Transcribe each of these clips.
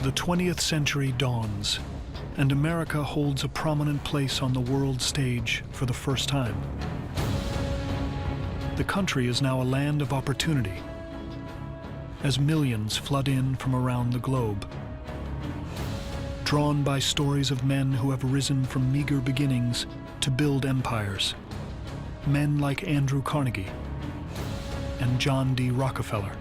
The 20th century dawns, and America holds a prominent place on the world stage for the first time. The country is now a land of opportunity, as millions flood in from around the globe. Drawn by stories of men who have risen from meager beginnings to build empires, men like Andrew Carnegie and John D. Rockefeller.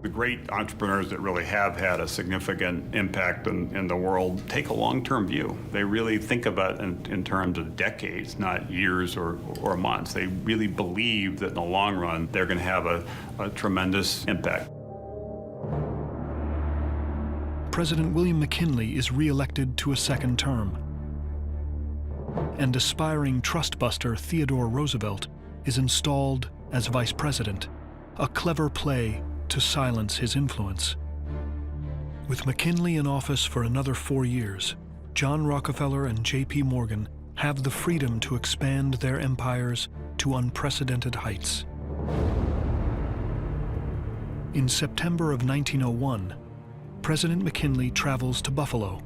The great entrepreneurs that really have had a significant impact in the world take a long-term view. They really think about it in terms of decades, not years or months. They really believe that in the long run, they're going to have a tremendous impact. President William McKinley is re-elected to a second term, and aspiring trustbuster Theodore Roosevelt is installed as vice president, a clever play to silence his influence. With McKinley in office for another 4 years, John Rockefeller and J.P. Morgan have the freedom to expand their empires to unprecedented heights. In September of 1901, President McKinley travels to Buffalo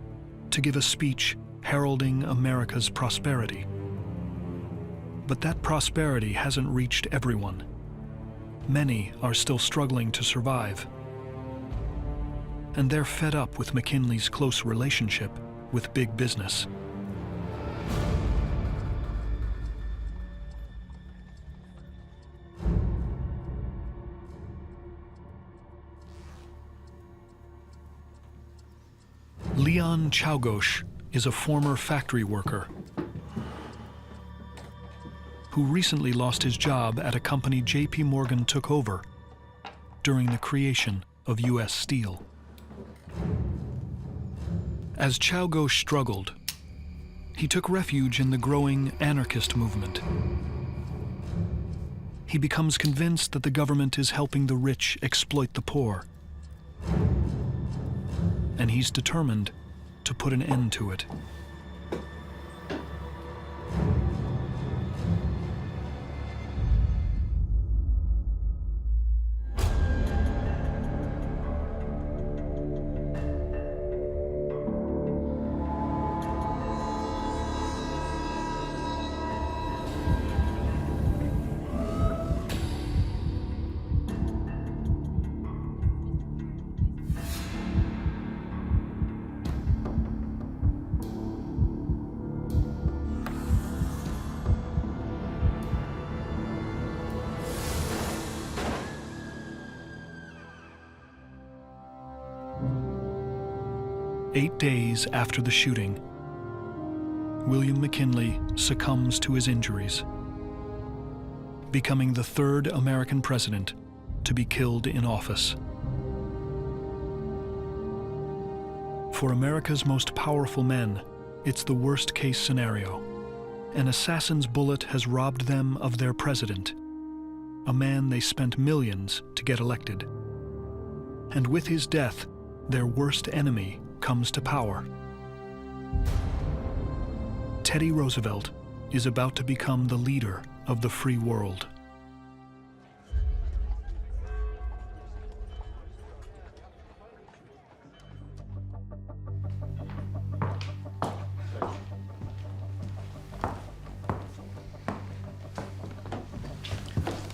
to give a speech heralding America's prosperity. But that prosperity hasn't reached everyone. Many are still struggling to survive. And they're fed up with McKinley's close relationship with big business. Leon Czolgosz is a former factory worker who recently lost his job at a company J.P. Morgan took over during the creation of U.S. Steel. As Czolgosz struggled, he took refuge in the growing anarchist movement. He becomes convinced that the government is helping the rich exploit the poor, and he's determined to put an end to it. Eight days after the shooting, William McKinley succumbs to his injuries, becoming the third American president to be killed in office. For America's most powerful men, it's the worst-case scenario. An assassin's bullet has robbed them of their president, a man they spent millions to get elected. And with his death, their worst enemy comes to power. Teddy Roosevelt is about to become the leader of the free world.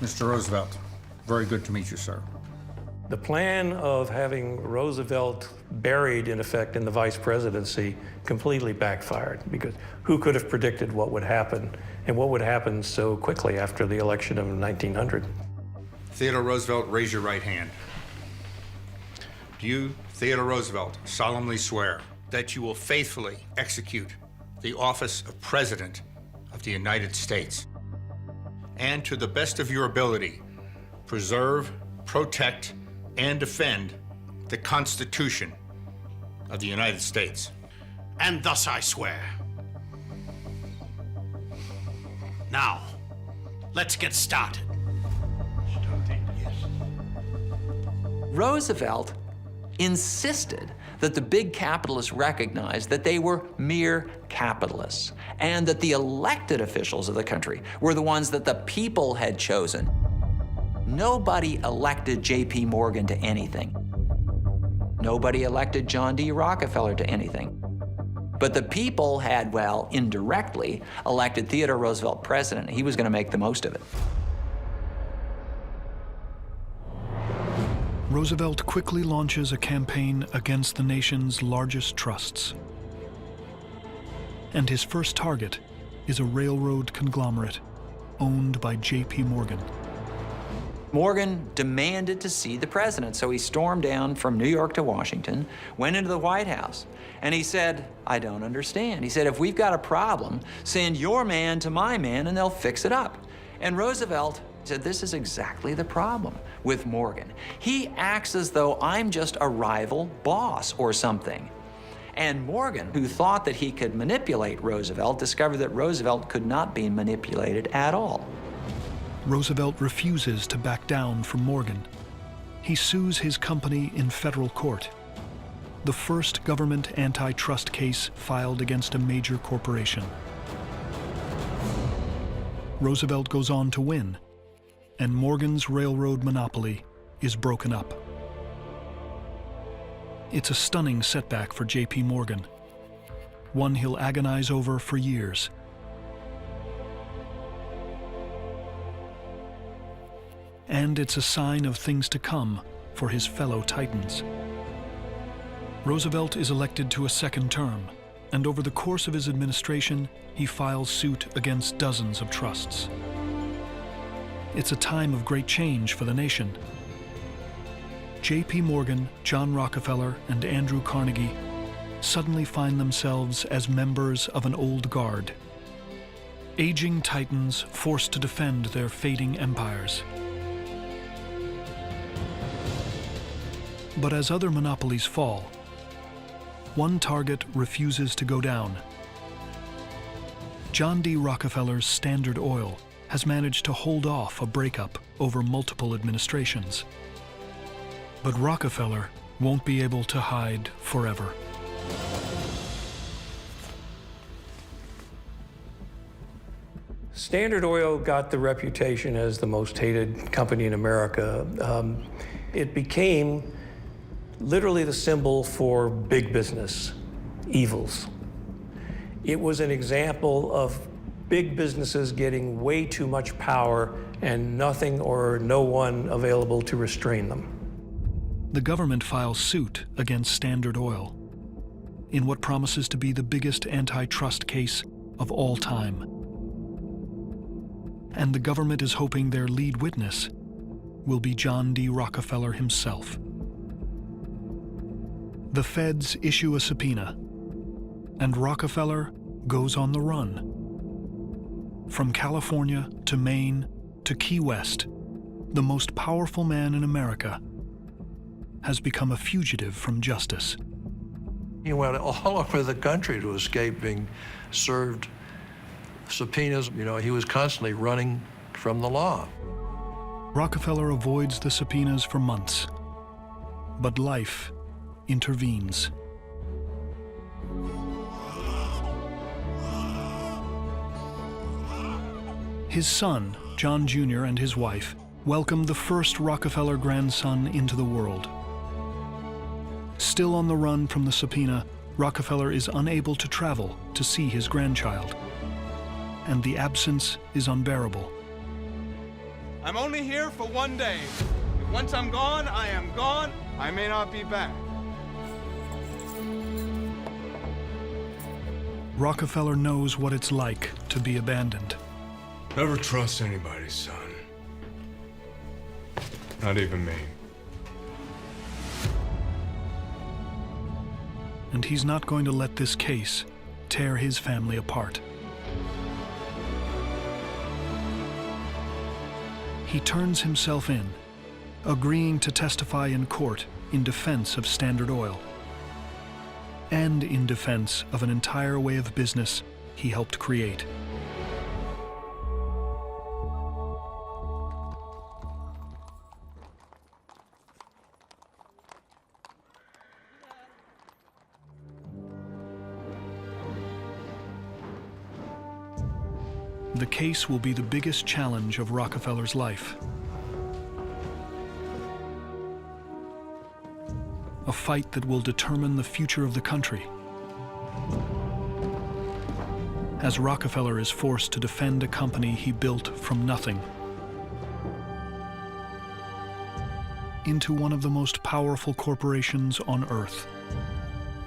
Mr. Roosevelt, very good to meet you, sir. The plan of having Roosevelt buried, in effect, in the vice presidency completely backfired, because who could have predicted what would happen, and what would happen so quickly after the election of 1900? Theodore Roosevelt, raise your right hand. Do you, Theodore Roosevelt, solemnly swear that you will faithfully execute the office of President of the United States and, to the best of your ability, preserve, protect, and defend the Constitution of the United States? And thus I swear. Now, let's get started. Roosevelt insisted that the big capitalists recognize that they were mere capitalists and that the elected officials of the country were the ones that the people had chosen. Nobody elected J.P. Morgan to anything. Nobody elected John D. Rockefeller to anything. But the people had, well, indirectly elected Theodore Roosevelt president. He was going to make the most of it. Roosevelt quickly launches a campaign against the nation's largest trusts. And his first target is a railroad conglomerate owned by J.P. Morgan. Morgan demanded to see the president, so he stormed down from New York to Washington, went into the White House, and he said, I don't understand. He said, if we've got a problem, send your man to my man and they'll fix it up. And Roosevelt said, this is exactly the problem with Morgan. He acts as though I'm just a rival boss or something. And Morgan, who thought that he could manipulate Roosevelt, discovered that Roosevelt could not be manipulated at all. Roosevelt refuses to back down from Morgan. He sues his company in federal court, the first government antitrust case filed against a major corporation. Roosevelt goes on to win, and Morgan's railroad monopoly is broken up. It's a stunning setback for J.P. Morgan, one he'll agonize over for years. And it's a sign of things to come for his fellow Titans. Roosevelt is elected to a second term, and over the course of his administration, he files suit against dozens of trusts. It's a time of great change for the nation. J.P. Morgan, John Rockefeller, and Andrew Carnegie suddenly find themselves as members of an old guard, aging titans forced to defend their fading empires. But as other monopolies fall, one target refuses to go down. John D. Rockefeller's Standard Oil has managed to hold off a breakup over multiple administrations. But Rockefeller won't be able to hide forever. Standard Oil got the reputation as the most hated company in America. It became literally the symbol for big business evils. It was an example of big businesses getting way too much power and nothing or no one available to restrain them. The government files suit against Standard Oil in what promises to be the biggest antitrust case of all time. And the government is hoping their lead witness will be John D. Rockefeller himself. The feds issue a subpoena, and Rockefeller goes on the run. From California to Maine to Key West, the most powerful man in America has become a fugitive from justice. He went all over the country to escape being served subpoenas. You know, he was constantly running from the law. Rockefeller avoids the subpoenas for months, but life intervenes. His son, John Jr., and his wife welcomed the first Rockefeller grandson into the world. Still on the run from the subpoena, Rockefeller is unable to travel to see his grandchild, and the absence is unbearable. I'm only here for one day. Once I'm gone, I am gone. I may not be back. Rockefeller knows what it's like to be abandoned. Never trust anybody, son. Not even me. And he's not going to let this case tear his family apart. He turns himself in, agreeing to testify in court in defense of Standard Oil and in defense of an entire way of business he helped create. The case will be the biggest challenge of Rockefeller's life. A fight that will determine the future of the country. As Rockefeller is forced to defend a company he built from nothing into one of the most powerful corporations on Earth.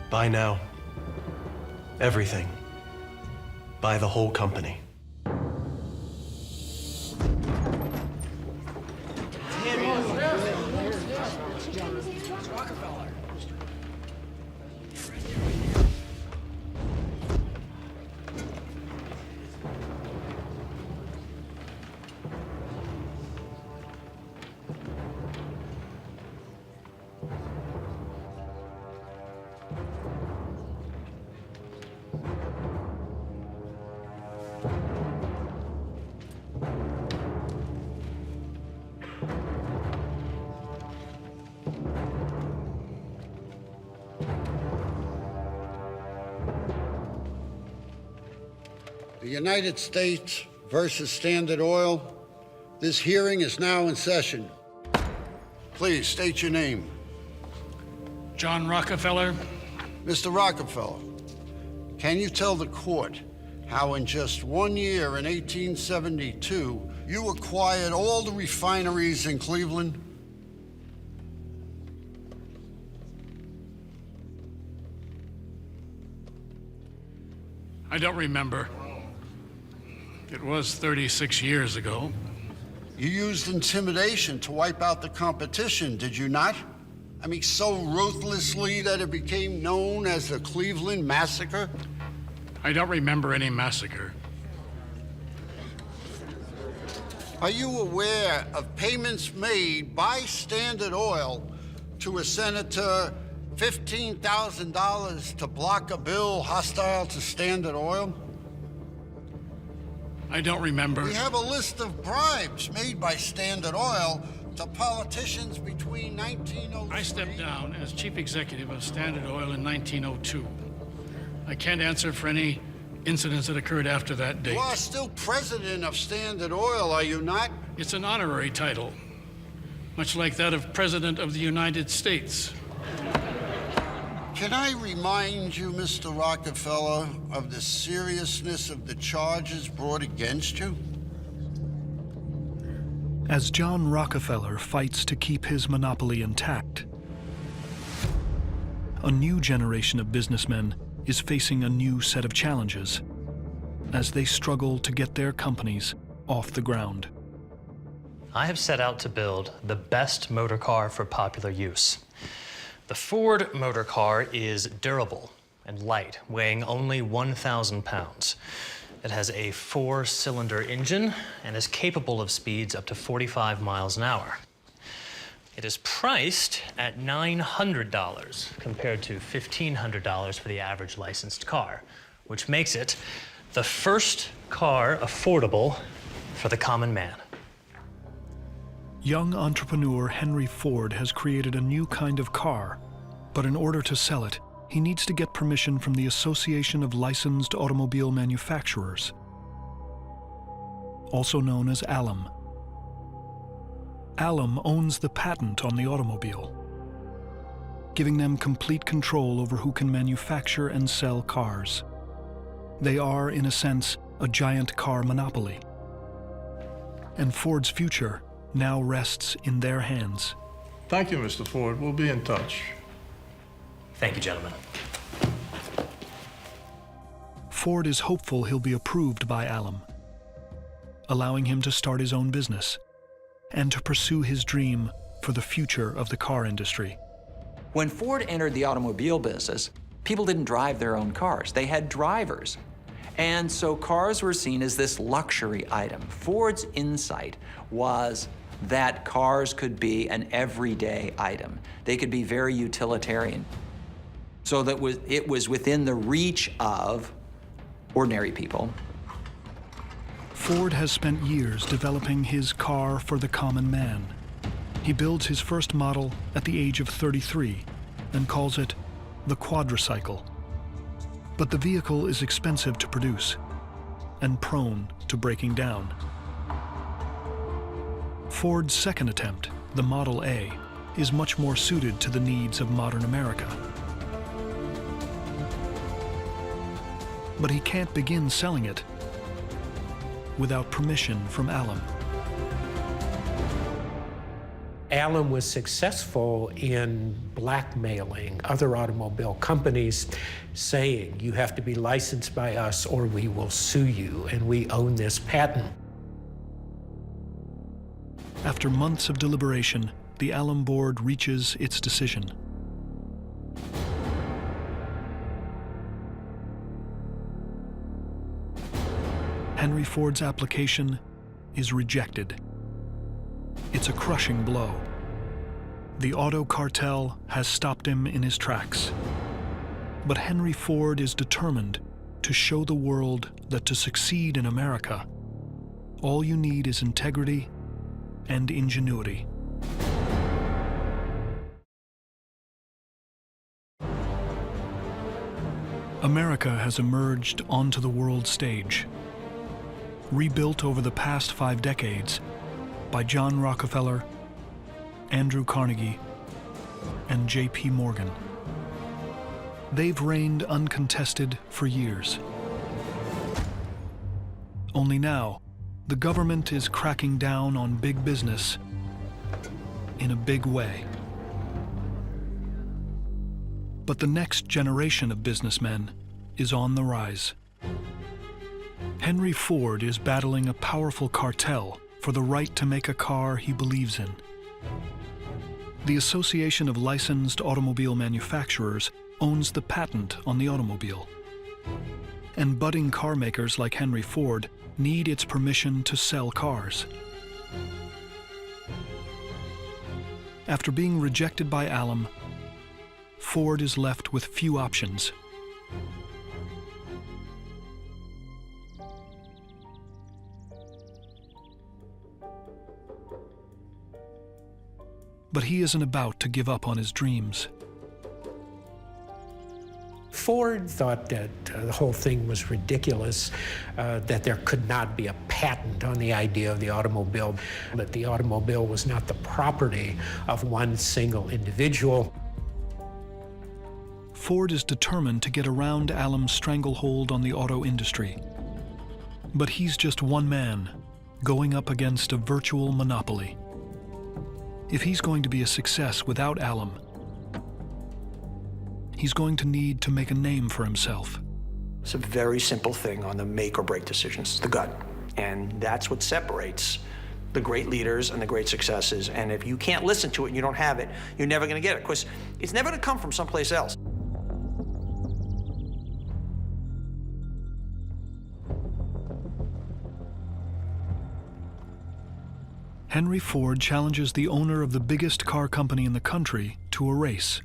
Buy now. Everything. Buy the whole company. The United States versus Standard Oil. This hearing is now in session. Please state your name. John Rockefeller. Mr. Rockefeller, can you tell the court how in just 1 year in 1872 you acquired all the refineries in Cleveland? I don't remember. It was 36 years ago. You used intimidation to wipe out the competition, did you not? I mean, so ruthlessly that it became known as the Cleveland Massacre? I don't remember any massacre. Are you aware of payments made by Standard Oil to a senator, $15,000 to block a bill hostile to Standard Oil? I don't remember. We have a list of bribes made by Standard Oil to politicians between 1903... I stepped down as chief executive of Standard Oil in 1902. I can't answer for any incidents that occurred after that date. You are still president of Standard Oil, are you not? It's an honorary title, much like that of President of the United States. Can I remind you, Mr. Rockefeller, of the seriousness of the charges brought against you? As John Rockefeller fights to keep his monopoly intact, a new generation of businessmen is facing a new set of challenges as they struggle to get their companies off the ground. I have set out to build the best motor car for popular use. The Ford motor car is durable and light, weighing only 1,000 pounds. It has a 4-cylinder engine and is capable of speeds up to 45 miles an hour. It is priced at $900 compared to $1,500 for the average licensed car, which makes it the first car affordable for the common man. Young entrepreneur Henry Ford has created a new kind of car, but in order to sell it, he needs to get permission from the Association of Licensed Automobile Manufacturers, also known as ALLAM. ALLAM owns the patent on the automobile, giving them complete control over who can manufacture and sell cars. They are, in a sense, a giant car monopoly. And Ford's future now rests in their hands. Thank you, Mr. Ford. We'll be in touch. Thank you, gentlemen. Ford is hopeful he'll be approved by ALLAM, allowing him to start his own business and to pursue his dream for the future of the car industry. When Ford entered the automobile business, people didn't drive their own cars. They had drivers. And so cars were seen as this luxury item. Ford's insight was that cars could be an everyday item. They could be very utilitarian. So that it was within the reach of ordinary people. Ford has spent years developing his car for the common man. He builds his first model at the age of 33 and calls it the quadricycle. But the vehicle is expensive to produce and prone to breaking down. Ford's second attempt, the Model A, is much more suited to the needs of modern America. But he can't begin selling it without permission from Allen. Allen was successful in blackmailing other automobile companies, saying, you have to be licensed by us or we will sue you, and we own this patent. After months of deliberation, the Allen board reaches its decision. Henry Ford's application is rejected. It's a crushing blow. The auto cartel has stopped him in his tracks. But Henry Ford is determined to show the world that to succeed in America, all you need is integrity and ingenuity. America has emerged onto the world stage, rebuilt over the past 5 decades by John Rockefeller, Andrew Carnegie, and J.P. Morgan. They've reigned uncontested for years. Only now, the government is cracking down on big business in a big way. But the next generation of businessmen is on the rise. Henry Ford is battling a powerful cartel for the right to make a car he believes in. The Association of Licensed Automobile Manufacturers owns the patent on the automobile. And budding car makers like Henry Ford need its permission to sell cars. After being rejected by Allen, Ford is left with few options. But he isn't about to give up on his dreams. Ford thought that the whole thing was ridiculous, that there could not be a patent on the idea of the automobile, that the automobile was not the property of one single individual. Ford is determined to get around Allen's stranglehold on the auto industry. But he's just one man, going up against a virtual monopoly. If he's going to be a success without Allen, he's going to need to make a name for himself. It's a very simple thing on the make or break decisions, the gut. And that's what separates the great leaders and the great successes. And if you can't listen to it and you don't have it, you're never gonna get it, because it's never gonna come from someplace else. Henry Ford challenges the owner of the biggest car company in the country to a race.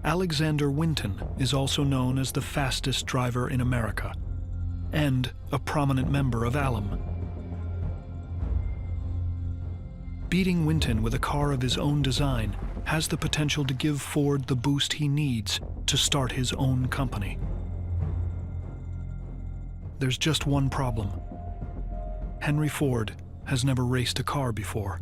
Alexander Winton is also known as the fastest driver in America and a prominent member of Allen. Beating Winton with a car of his own design has the potential to give Ford the boost he needs to start his own company. There's just one problem. Henry Ford has never raced a car before.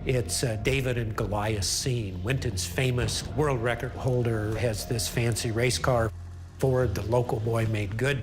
It's a David and Goliath scene. Winton's famous world record holder has this fancy race car. Ford, the local boy, made good.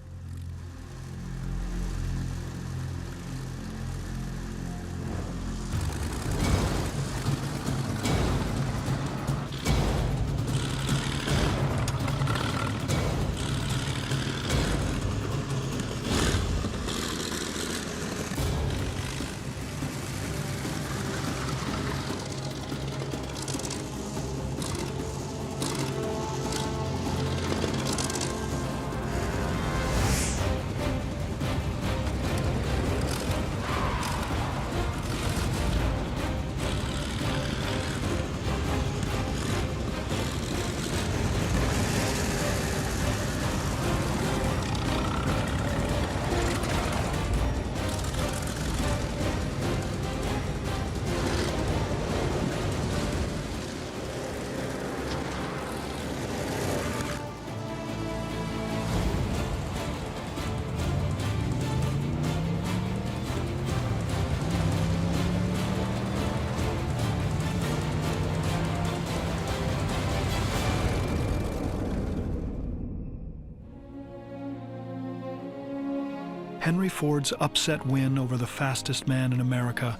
Henry Ford's upset win over the fastest man in America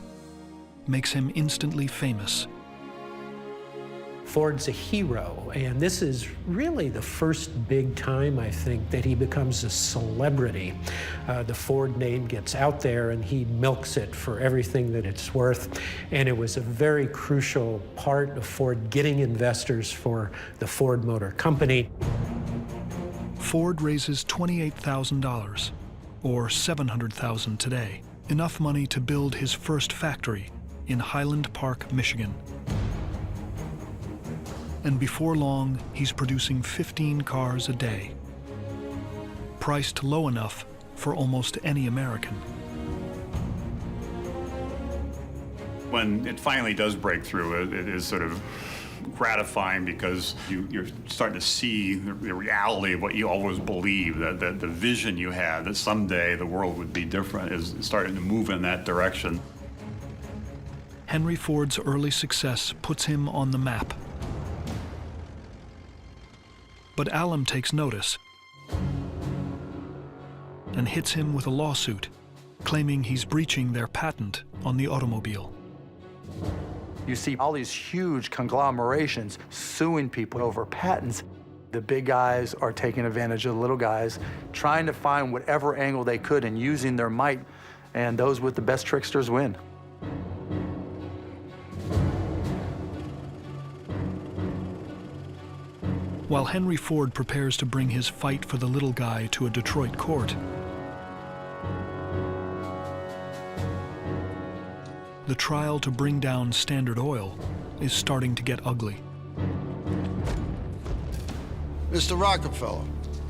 makes him instantly famous. Ford's a hero, and this is really the first big time, I think, that he becomes a celebrity. The Ford name gets out there, and he milks it for everything that it's worth, and it was a very crucial part of Ford getting investors for the Ford Motor Company. Ford raises $28,000, or $700,000 today, enough money to build his first factory in Highland Park, Michigan. And before long, he's producing 15 cars a day, priced low enough for almost any American. When it finally does break through, it is sort of gratifying because you're starting to see the reality of what you always believed, that the vision you had that someday the world would be different is starting to move in that direction. Henry Ford's early success puts him on the map. But Alum takes notice and hits him with a lawsuit, claiming he's breaching their patent on the automobile. You see all these huge conglomerations suing people over patents. The big guys are taking advantage of the little guys, trying to find whatever angle they could and using their might, and those with the best tricksters win. While Henry Ford prepares to bring his fight for the little guy to a Detroit court, the trial to bring down Standard Oil is starting to get ugly. Mr. Rockefeller,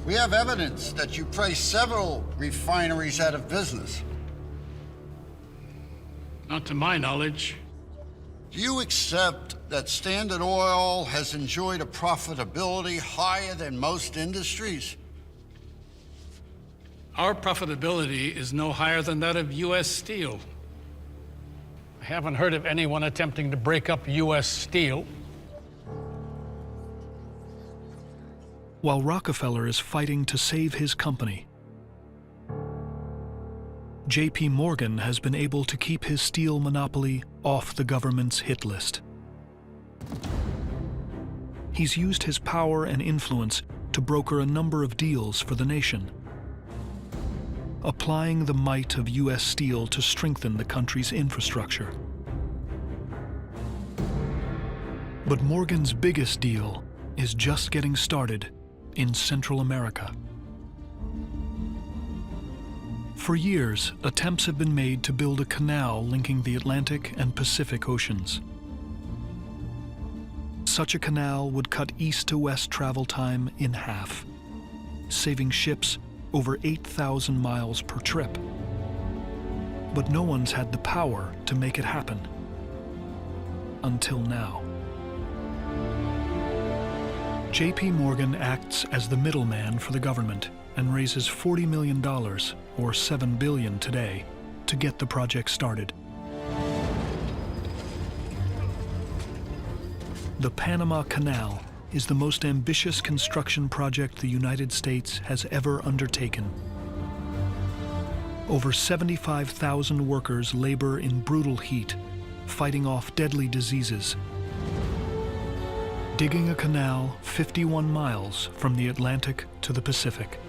we have evidence that you placed several refineries out of business. Not to my knowledge. Do you accept that Standard Oil has enjoyed a profitability higher than most industries? Our profitability is no higher than that of U.S. Steel. I haven't heard of anyone attempting to break up U.S. Steel. While Rockefeller is fighting to save his company, J.P. Morgan has been able to keep his steel monopoly off the government's hit list. He's used his power and influence to broker a number of deals for the nation, applying the might of U.S. Steel to strengthen the country's infrastructure. But Morgan's biggest deal is just getting started in Central America. For years, attempts have been made to build a canal linking the Atlantic and Pacific Oceans. Such a canal would cut east to west travel time in half, saving ships over 8,000 miles per trip. But no one's had the power to make it happen. Until now. J.P. Morgan acts as the middleman for the government and raises $40 million, or $7 billion today, to get the project started. The Panama Canal is the most ambitious construction project the United States has ever undertaken. Over 75,000 workers labor in brutal heat, fighting off deadly diseases, digging a canal 51 miles from the Atlantic to the Pacific.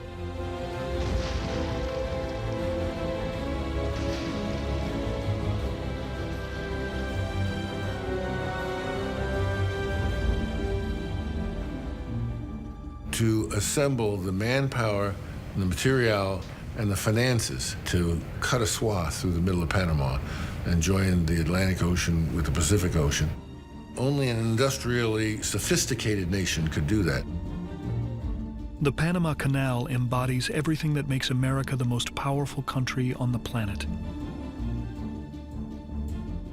To assemble the manpower, the material, and the finances to cut a swath through the middle of Panama and join the Atlantic Ocean with the Pacific Ocean. Only an industrially sophisticated nation could do that. The Panama Canal embodies everything that makes America the most powerful country on the planet.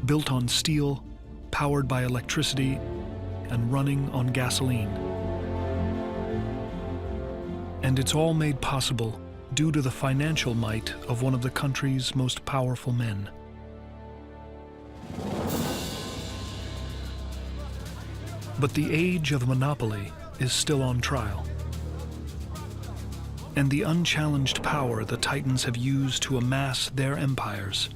Built on steel, powered by electricity, and running on gasoline. And it's all made possible due to the financial might of one of the country's most powerful men. But the age of monopoly is still on trial. And the unchallenged power the Titans have used to amass their empires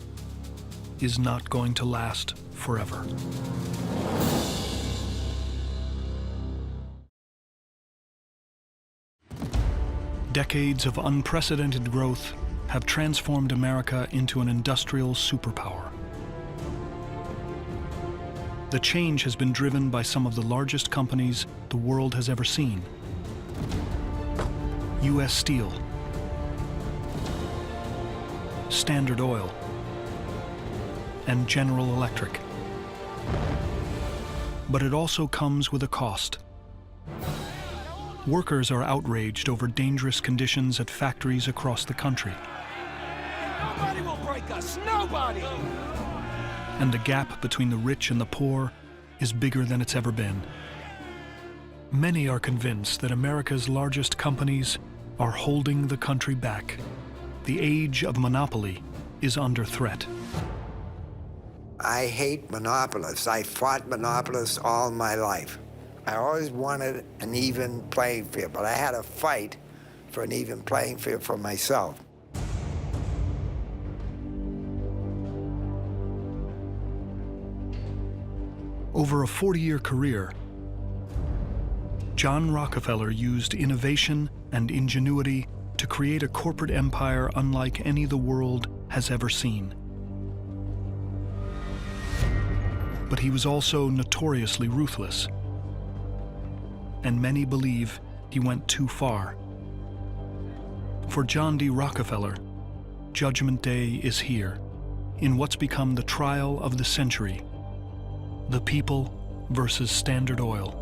is not going to last forever. Decades of unprecedented growth have transformed America into an industrial superpower. The change has been driven by some of the largest companies the world has ever seen. U.S. Steel, Standard Oil, and General Electric. But it also comes with a cost. Workers are outraged over dangerous conditions at factories across the country. Nobody will break us, nobody! And the gap between the rich and the poor is bigger than it's ever been. Many are convinced that America's largest companies are holding the country back. The age of monopoly is under threat. I hate monopolists. I fought monopolists all my life. I always wanted an even playing field, but I had to fight for an even playing field for myself. Over a 40-year career, John Rockefeller used innovation and ingenuity to create a corporate empire unlike any the world has ever seen. But he was also notoriously ruthless, and many believe he went too far. For John D. Rockefeller, Judgment Day is here, in what's become the trial of the century: the people versus Standard Oil.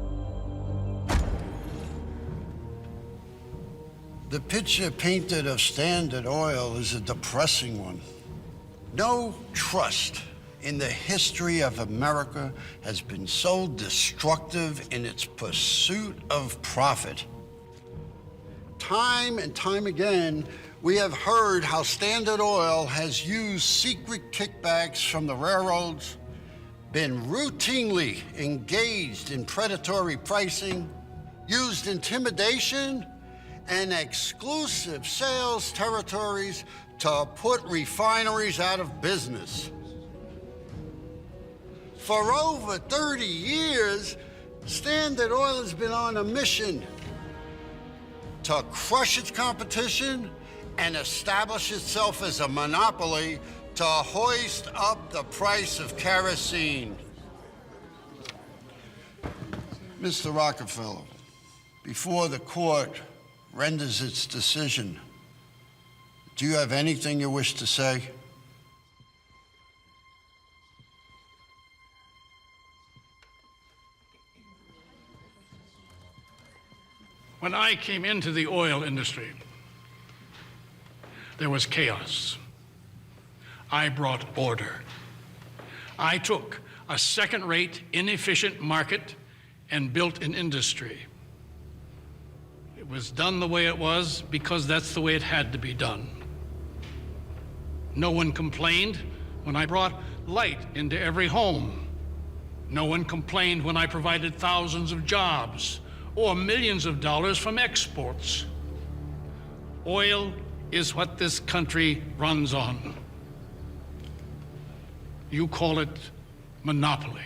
The picture painted of Standard Oil is a depressing one. No trust in the history of America has been so destructive in its pursuit of profit. Time and time again, we have heard how Standard Oil has used secret kickbacks from the railroads, been routinely engaged in predatory pricing, used intimidation and exclusive sales territories to put refineries out of business. For over 30 years, Standard Oil has been on a mission to crush its competition and establish itself as a monopoly to hoist up the price of kerosene. Mr. Rockefeller, before the court renders its decision, do you have anything you wish to say? When I came into the oil industry, there was chaos. I brought order. I took a second-rate, inefficient market and built an industry. It was done the way it was because that's the way it had to be done. No one complained when I brought light into every home. No one complained when I provided thousands of jobs or millions of dollars from exports. Oil is what this country runs on. You call it monopoly.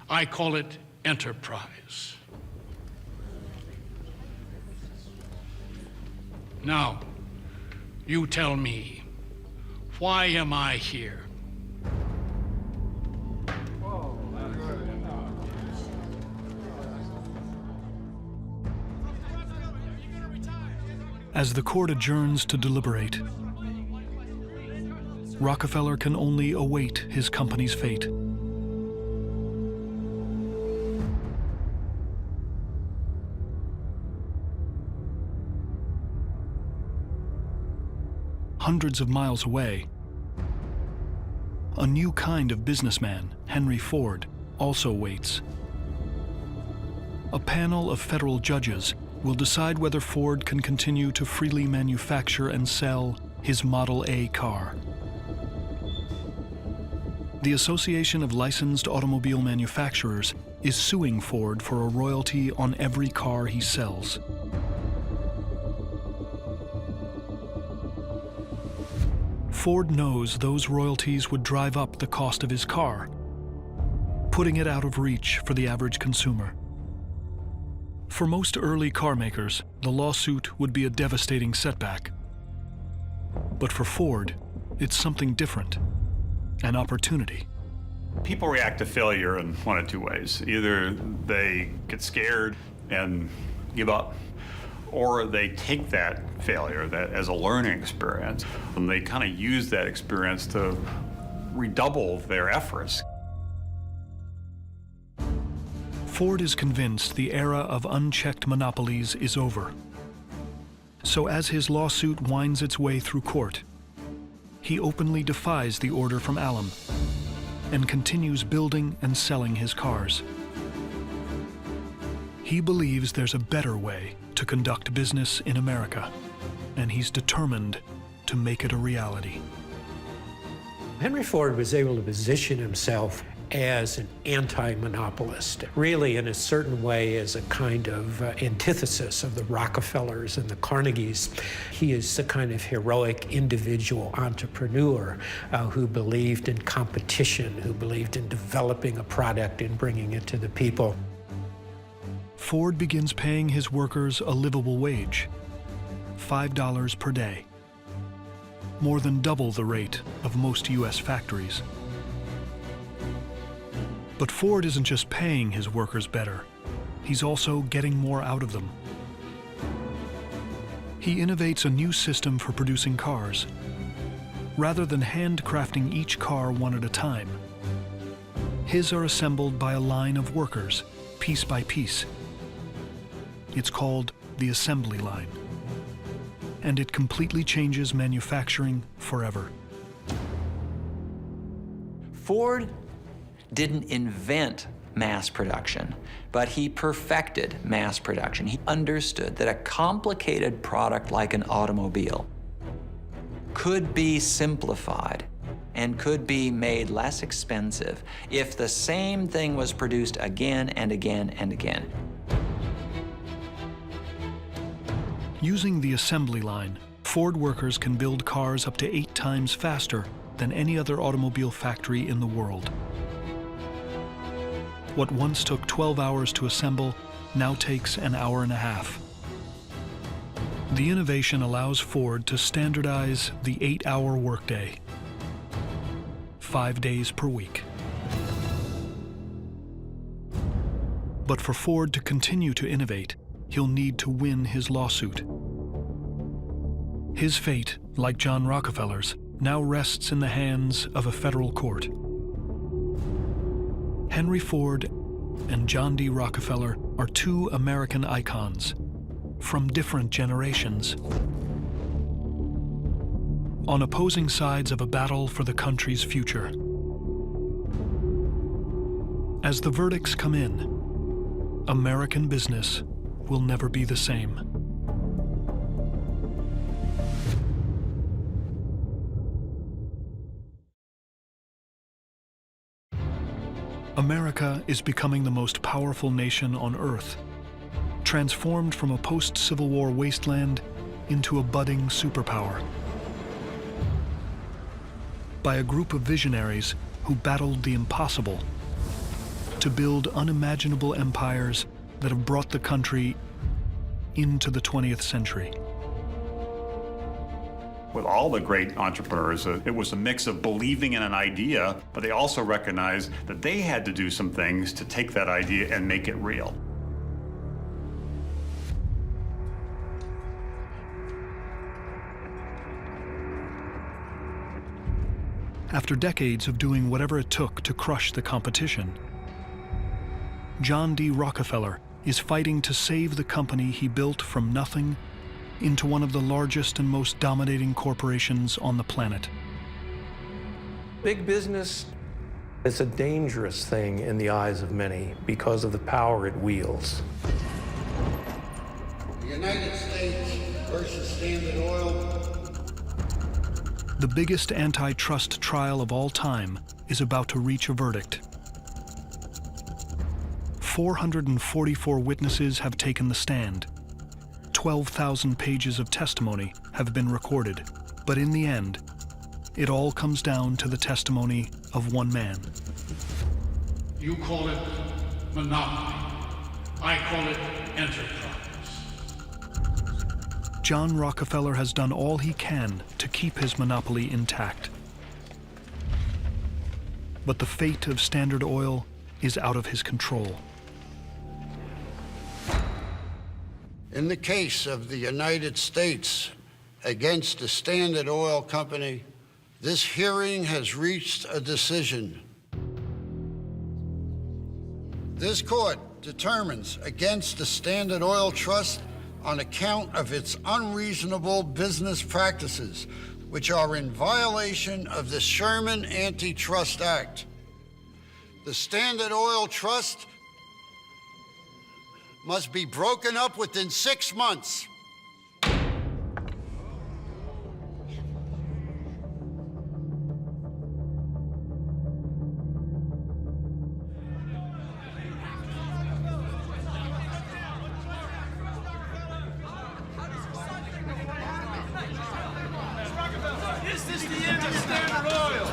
I call it enterprise. Now, you tell me, why am I here? As the court adjourns to deliberate, Rockefeller can only await his company's fate. Hundreds of miles away, a new kind of businessman, Henry Ford, also waits. A panel of federal judges will decide whether Ford can continue to freely manufacture and sell his Model A car. The Association of Licensed Automobile Manufacturers is suing Ford for a royalty on every car he sells. Ford knows those royalties would drive up the cost of his car, putting it out of reach for the average consumer. For most early car makers, the lawsuit would be a devastating setback. But for Ford, it's something different, an opportunity. People react to failure in one of two ways. Either they get scared and give up, or they take that failure as a learning experience, and they kind of use that experience to redouble their efforts. Ford is convinced the era of unchecked monopolies is over. So as his lawsuit winds its way through court, he openly defies the order from Allen and continues building and selling his cars. He believes there's a better way to conduct business in America, and he's determined to make it a reality. Henry Ford was able to position himself as an anti-monopolist, really in a certain way as a kind of antithesis of the Rockefellers and the Carnegies. He is the kind of heroic individual entrepreneur who believed in competition, who believed in developing a product and bringing it to the people. Ford begins paying his workers a livable wage, $5 per day, more than double the rate of most U.S. factories. But Ford isn't just paying his workers better, he's also getting more out of them. He innovates a new system for producing cars. Rather than handcrafting each car one at a time, his are assembled by a line of workers, piece by piece. It's called the assembly line, and it completely changes manufacturing forever. Ford didn't invent mass production, but he perfected mass production. He understood that a complicated product like an automobile could be simplified and could be made less expensive if the same thing was produced again and again and again. Using the assembly line, Ford workers can build cars up to 8 times faster than any other automobile factory in the world. What once took 12 hours to assemble now takes an hour and a half. The innovation allows Ford to standardize the 8-hour workday, 5 days per week. But for Ford to continue to innovate, he'll need to win his lawsuit. His fate, like John Rockefeller's, now rests in the hands of a federal court. Henry Ford and John D. Rockefeller are two American icons from different generations, on opposing sides of a battle for the country's future. As the verdicts come in, American business will never be the same. America is becoming the most powerful nation on Earth, transformed from a post-Civil War wasteland into a budding superpower. By a group of visionaries who battled the impossible to build unimaginable empires that have brought the country into the 20th century. With all the great entrepreneurs, it was a mix of believing in an idea, but they also recognized that they had to do some things to take that idea and make it real. After decades of doing whatever it took to crush the competition, John D. Rockefeller is fighting to save the company he built from nothing into one of the largest and most dominating corporations on the planet. Big business is a dangerous thing in the eyes of many because of the power it wields. The United States versus Standard Oil. The biggest antitrust trial of all time is about to reach a verdict. 444 witnesses have taken the stand. 12,000 pages of testimony have been recorded. But in the end, it all comes down to the testimony of one man. You call it monopoly. I call it enterprise. John Rockefeller has done all he can to keep his monopoly intact. But the fate of Standard Oil is out of his control. In the case of the United States against the Standard Oil Company, this hearing has reached a decision. This court determines against the Standard Oil Trust on account of its unreasonable business practices, which are in violation of the Sherman Antitrust Act. The Standard Oil Trust must be broken up within 6 months. Is this the end of Standard Oil?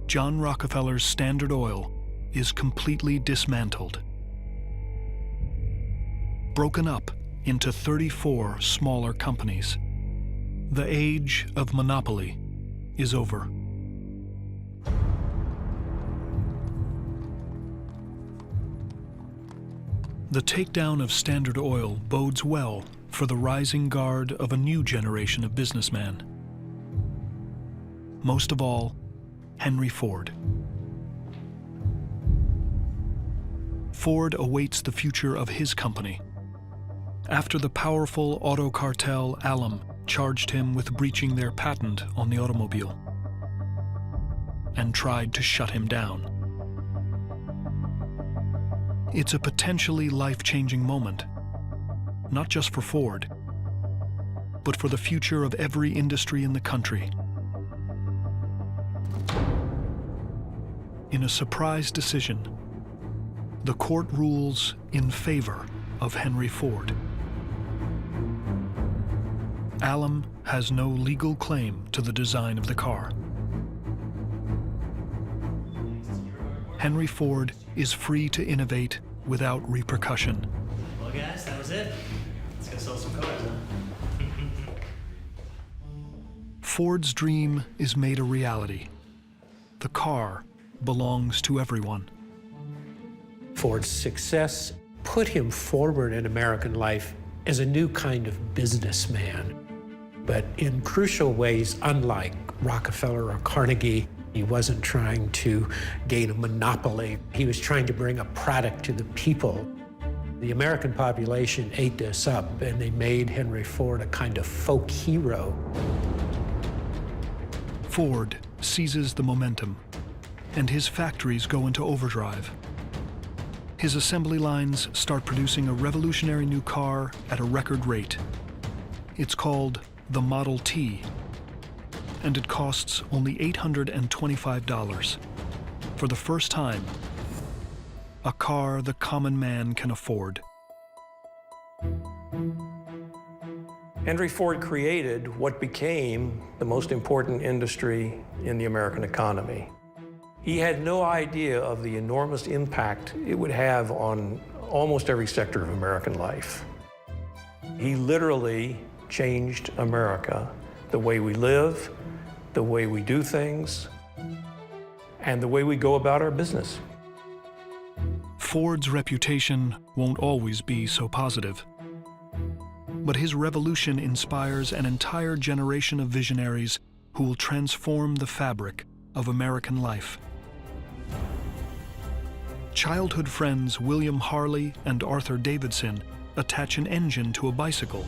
John Rockefeller's Standard Oil is completely dismantled, broken up into 34 smaller companies. The age of monopoly is over. The takedown of Standard Oil bodes well for the rising guard of a new generation of businessmen. Most of all, Henry Ford. Ford awaits the future of his company after the powerful auto cartel Alum charged him with breaching their patent on the automobile and tried to shut him down. It's a potentially life-changing moment, not just for Ford, but for the future of every industry in the country. In a surprise decision, the court rules in favor of Henry Ford. Alum has no legal claim to the design of the car. Henry Ford is free to innovate without repercussion. Well, guys, that was it. Let's go sell some cars, huh? Ford's dream is made a reality. The car belongs to everyone. Ford's success put him forward in American life as a new kind of businessman. But in crucial ways, unlike Rockefeller or Carnegie, he wasn't trying to gain a monopoly. He was trying to bring a product to the people. The American population ate this up, and they made Henry Ford a kind of folk hero. Ford seizes the momentum, and his factories go into overdrive. His assembly lines start producing a revolutionary new car at a record rate. It's called the Model T, and it costs only $825. For the first time, a car the common man can afford. Henry Ford created what became the most important industry in the American economy. He had no idea of the enormous impact it would have on almost every sector of American life. He literally changed America, the way we live, the way we do things, and the way we go about our business. Ford's reputation won't always be so positive. But his revolution inspires an entire generation of visionaries who will transform the fabric of American life. Childhood friends William Harley and Arthur Davidson attach an engine to a bicycle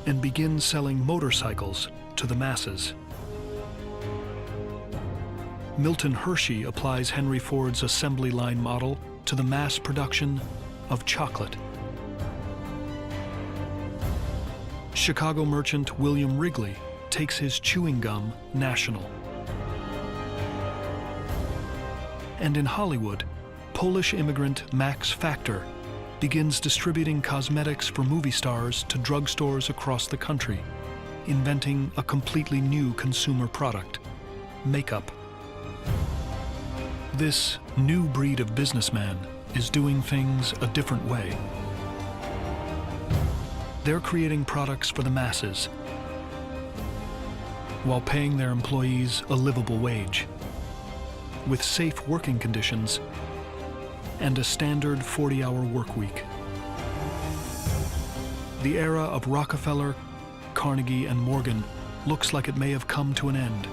and begin selling motorcycles to the masses. Milton Hershey applies Henry Ford's assembly line model to the mass production of chocolate. Chicago merchant William Wrigley takes his chewing gum national. And in Hollywood, Polish immigrant Max Factor begins distributing cosmetics for movie stars to drugstores across the country. inventing a completely new consumer product, makeup. This new breed of businessman is doing things a different way. They're creating products for the masses while paying their employees a livable wage, with safe working conditions and a standard 40-hour work week. The era of Rockefeller, Carnegie, and Morgan looks like it may have come to an end.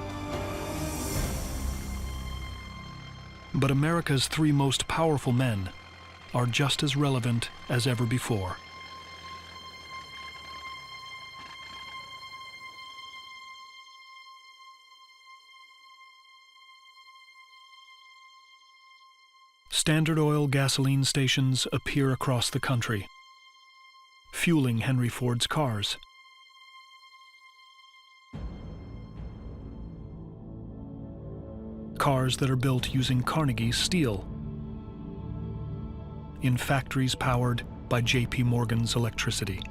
But America's three most powerful men are just as relevant as ever before. Standard Oil gasoline stations appear across the country, fueling Henry Ford's cars. Cars that are built using Carnegie steel in factories powered by J.P. Morgan's electricity.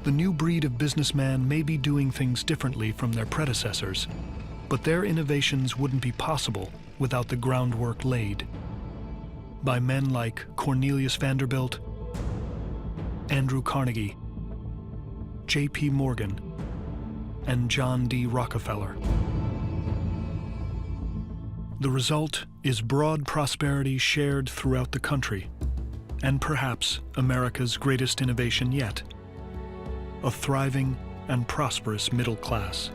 The new breed of businessman may be doing things differently from their predecessors, but their innovations wouldn't be possible without the groundwork laid by men like Cornelius Vanderbilt, Andrew Carnegie, J.P. Morgan, and John D. Rockefeller. The result is broad prosperity shared throughout the country, and perhaps America's greatest innovation yet, a thriving and prosperous middle class.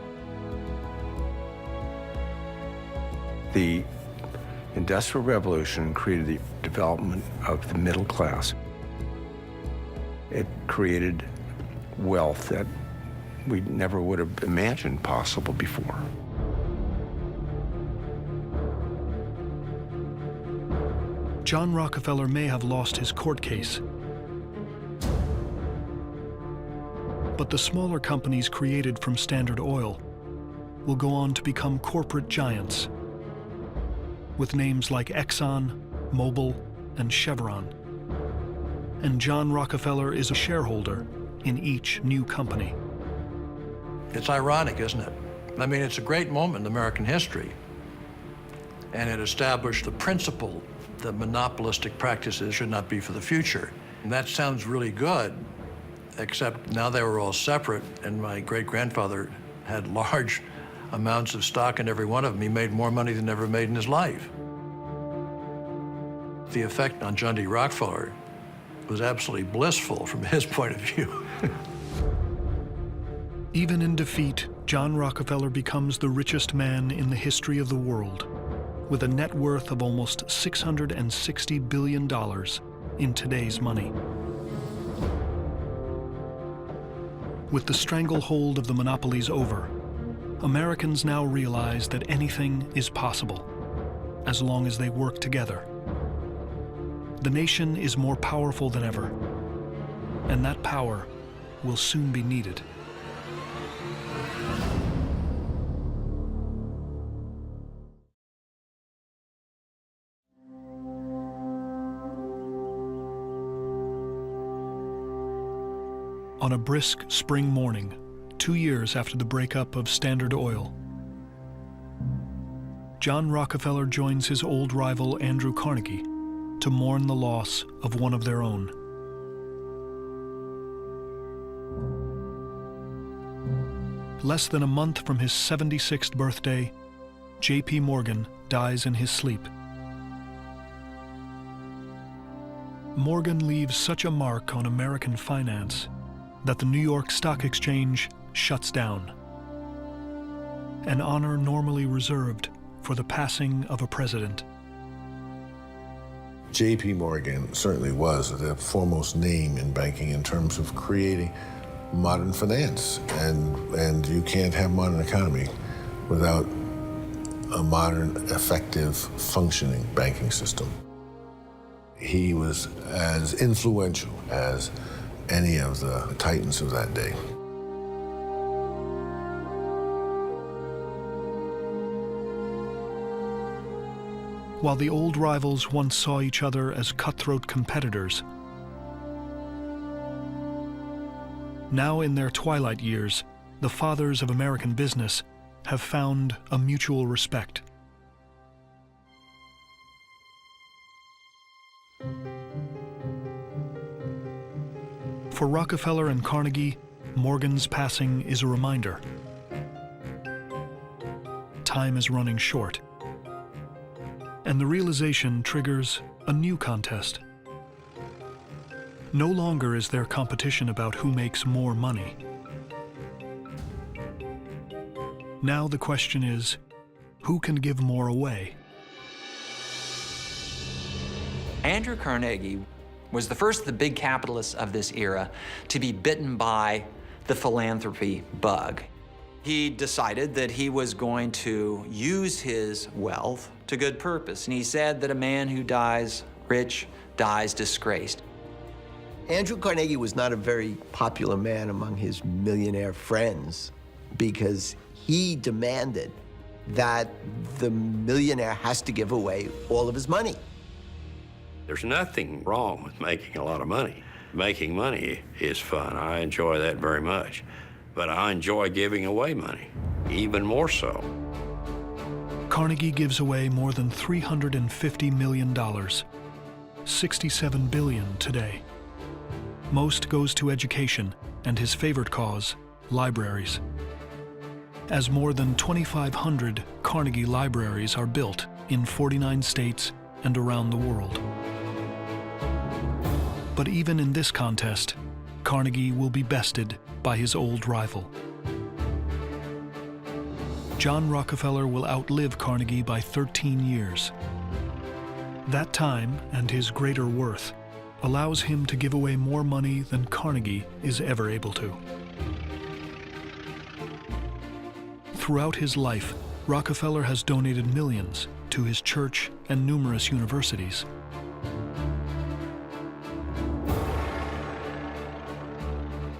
The Industrial Revolution created the development of the middle class. It created wealth that we never would have imagined possible before. John Rockefeller may have lost his court case, but the smaller companies created from Standard Oil will go on to become corporate giants with names like Exxon, Mobil, and Chevron. And John Rockefeller is a shareholder in each new company. It's ironic, isn't it? I mean, it's a great moment in American history, and it established a principle that monopolistic practices should not be for the future. And that sounds really good, except now they were all separate, and my great-grandfather had large amounts of stock in every one of them. He made more money than ever made in his life. The effect on John D. Rockefeller was absolutely blissful from his point of view. Even in defeat, John Rockefeller becomes the richest man in the history of the world, with a net worth of almost $660 billion in today's money. With the stranglehold of the monopolies over, Americans now realize that anything is possible, as long as they work together. The nation is more powerful than ever, and that power will soon be needed. On a brisk spring morning, 2 years after the breakup of Standard Oil, John Rockefeller joins his old rival Andrew Carnegie to mourn the loss of one of their own. Less than a month from his 76th birthday, J.P. Morgan dies in his sleep. Morgan leaves such a mark on American finance that the New York Stock Exchange shuts down, an honor normally reserved for the passing of a president. J.P. Morgan certainly was the foremost name in banking in terms of creating modern finance, and you can't have modern economy without a modern, effective, functioning banking system. He was as influential as any of the titans of that day. While the old rivals once saw each other as cutthroat competitors, Now in their twilight years, the fathers of American business have found a mutual respect. For Rockefeller and Carnegie, Morgan's passing is a reminder. Time is running short, and the realization triggers a new contest. No longer is there competition about who makes more money. Now the question is, who can give more away? Andrew Carnegie was the first of the big capitalists of this era to be bitten by the philanthropy bug. He decided that he was going to use his wealth to good purpose, and he said that a man who dies rich dies disgraced. Andrew Carnegie was not a very popular man among his millionaire friends because he demanded that the millionaire has to give away all of his money. There's nothing wrong with making a lot of money. Making money is fun. I enjoy that very much. But I enjoy giving away money, even more so. Carnegie gives away more than $350 million, $67 billion today. Most goes to education and his favorite cause, libraries. As more than 2,500 Carnegie libraries are built in 49 states and around the world. But even in this contest, Carnegie will be bested by his old rival. John Rockefeller will outlive Carnegie by 13 years. That time and his greater worth allows him to give away more money than Carnegie is ever able to. Throughout his life, Rockefeller has donated millions to his church and numerous universities.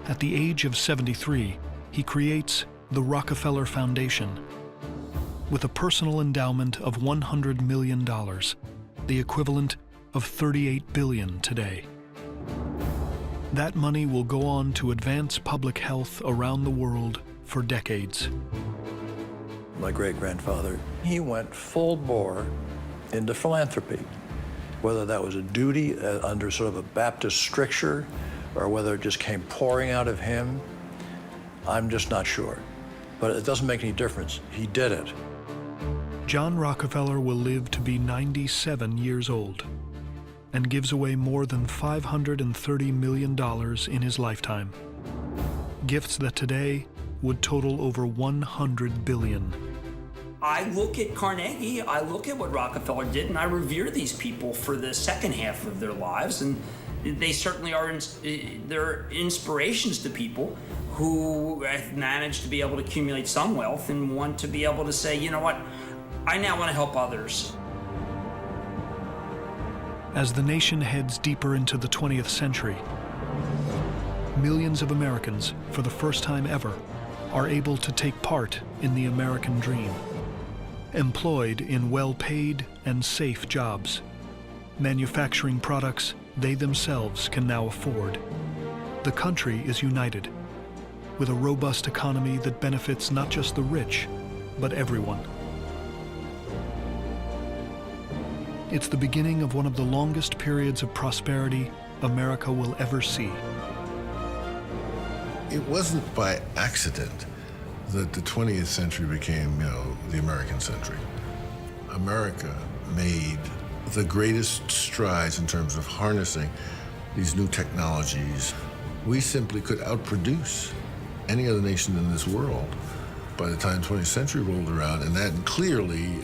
At the age of 73, he creates the Rockefeller Foundation with a personal endowment of $100 million, the equivalent of $38 billion today. That money will go on to advance public health around the world for decades. My great-grandfather, he went full bore into philanthropy, whether that was a duty under sort of a Baptist stricture or whether it just came pouring out of him, I'm just not sure. But it doesn't make any difference. He did it. John Rockefeller will live to be 97 years old and gives away more than $530 million in his lifetime. Gifts that today would total over $100 billion. I look at Carnegie, I look at what Rockefeller did, and I revere these people for the second half of their lives, and they certainly are they're inspirations to people who have managed to be able to accumulate some wealth and want to be able to say, you know what, I now want to help others. As the nation heads deeper into the 20th century, millions of Americans, for the first time ever, are able to take part in the American dream. Employed in well-paid and safe jobs, manufacturing products they themselves can now afford. The country is united, with a robust economy that benefits not just the rich, but everyone. It's the beginning of one of the longest periods of prosperity America will ever see. It wasn't by accident that the 20th century became, the American century. America made the greatest strides in terms of harnessing these new technologies. We simply could outproduce any other nation in this world by the time the 20th century rolled around, and that clearly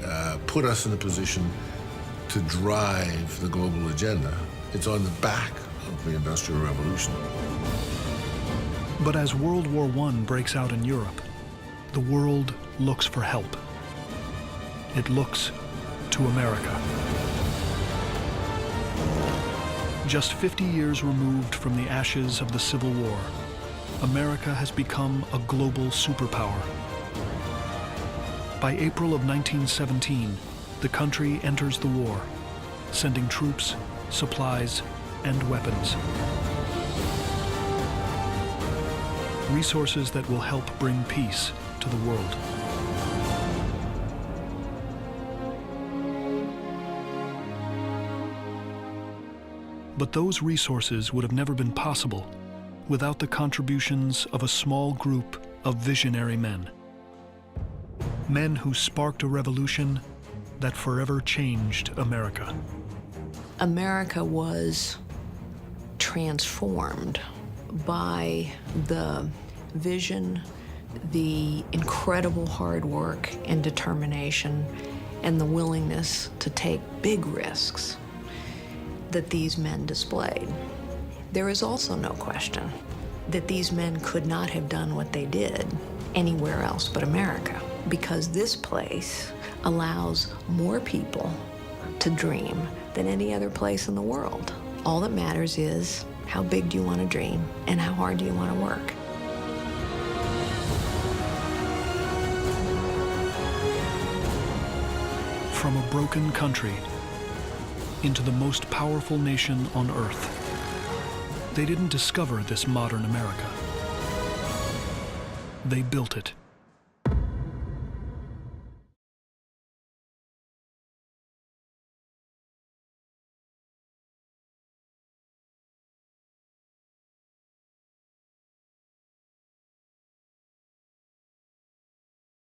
put us in a position to drive the global agenda. It's on the back of the Industrial Revolution. But as World War I breaks out in Europe, the world looks for help. It looks to America. Just 50 years removed from the ashes of the Civil War, America has become a global superpower. By April of 1917, the country enters the war, sending troops, supplies, and weapons. resources that will help bring peace to the world. But those resources would have never been possible without the contributions of a small group of visionary men. Men who sparked a revolution that forever changed America. America was transformed by the vision, the incredible hard work and determination, and the willingness to take big risks that these men displayed. There is also no question that these men could not have done what they did anywhere else but America, because this place allows more people to dream than any other place in the world. All that matters is how big do you want to dream and how hard do you want to work. From a broken country into the most powerful nation on earth, they didn't discover this modern America. They built it.